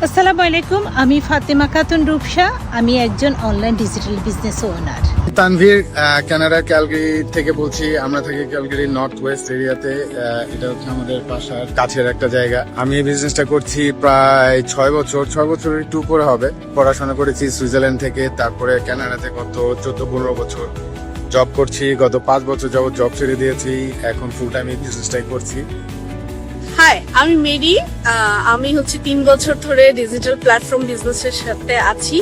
আসসালামু আলাইকুম, আমি ফাতেমা খাতুন রূপসা। আমি একজন online digital business owner. Tanvir Canada Calgary থেকে বলছি। আমরা থাকি ক্যালগারি নর্থ ওয়েস্ট এরিয়াতে। এটা হচ্ছে আমাদের পাশার কাছের একটা জায়গা। আমি এই বিজনেসটা করছি প্রায় 6 বছর একটু উপরে হবে। পড়াশোনা করেছি সুইজারল্যান্ড থেকে, তারপরে কানাডাতে গত 14-15 বছর জব করছি। গত 5 বছর যাবত জব ছেড়ে দিয়েছি, এখন ফুল টাইম এই বিজনেসটাই করছি। হাই, আমি মেরি। আমি 3 বছর ধরে ডিজিটাল প্ল্যাটফর্ম বিজনেসের সাথে আছি।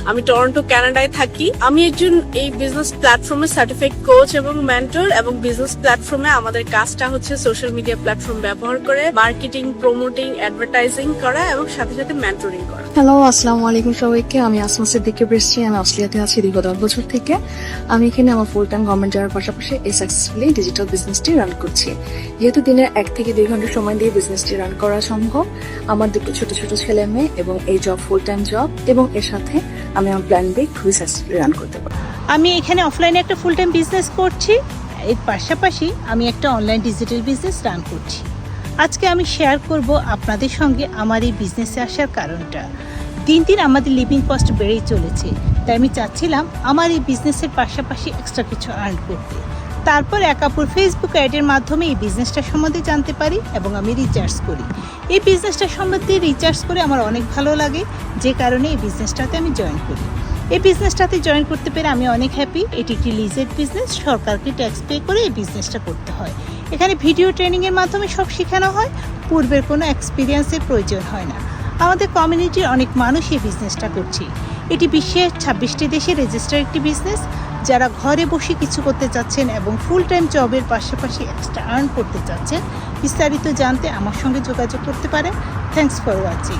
আমি টরন্টো কানাডায় থাকি। আমি একজন এই বিজনেস প্ল্যাটফর্মে সার্টিফাইড কোচ এবং মেন্টর, এবং বিজনেস প্ল্যাটফর্মে আমাদের কাজটা হচ্ছে সোশ্যাল মিডিয়া প্ল্যাটফর্ম ব্যবহার করে মার্কেটিং, প্রমোটিং, অ্যাডভার্টাইজিং করা এবং সাথে সাথে মেন্টরিং করা। হ্যালো, আসসালামু আলাইকুম সবাইকে। আমি আসমা সিদ্দিকী বৃষ্টি। আমি অস্ট্রেলিয়াতে আছি দীর্ঘ 10 বছর থেকে। আমি এখানে আমার ফুল টাইম গভর্নমেন্ট জবের পাশাপাশি এই সাকসেসফুলি ডিজিটাল বিজনেসটি রান করছি। যেহেতু দিনের 1 থেকে 2 ঘন্টা সময় দিয়ে বিজনেসটি রান করা সম্ভব, আমার 2 ছোট ছোট ছেলে মেয়ে এবং এই জব ফুল টাইম জব, এবং এর সাথে আমি আমার প্ল্যান বি খুবই সাকসেসফুলি রান করতে পারি। আমি এখানে অফলাইনে একটা ফুল টাইম বিজনেস করছি, এর পাশাপাশি আমি একটা অনলাইন ডিজিটাল বিজনেস রান করছি। আজকে আমি শেয়ার করব আপনাদের সঙ্গে আমার এই বিজনেসে আসার কারণটা। দিন দিন আমাদের লিভিং কস্ট বেড়েই চলেছে, তাই আমি চাচ্ছিলাম আমার এই বিজনেসের পাশাপাশি এক্সট্রা কিছু আর্ন করতে। তারপর একাপুর ফেসবুক অ্যাডের মাধ্যমে এই বিজনেসটা সম্বন্ধে জানতে পারি এবং আমি রিচার্জ করি। এই বিজনেসটা সম্বন্ধে রিচার্জ করে আমার অনেক ভালো লাগে, যে কারণে এই বিজনেসটাতে আমি জয়েন করি। এই বিজনেসটাতে জয়েন করতে পেরে আমি অনেক হ্যাপি। এটি একটি লিজেড বিজনেস, সরকারকে ট্যাক্স পে করে এই বিজনেসটা করতে হয়। এখানে ভিডিও ট্রেনিংয়ের মাধ্যমে সব শেখানো হয়, পূর্বের কোনো এক্সপিরিয়েন্সের প্রয়োজন হয় না। আমাদের কমিউনিটির অনেক মানুষ এই বিজনেসটা করছে। এটি বিশ্বের 26টি দেশে রেজিস্টার একটি বিজনেস। যারা ঘরে বসে কিছু করতে চাচ্ছেন এবং ফুল টাইম জবের পাশাপাশি এক্সট্রা আর্ন করতে চাচ্ছেন, বিস্তারিত জানতে আমার সঙ্গে যোগাযোগ করতে পারেন। Thanks for watching.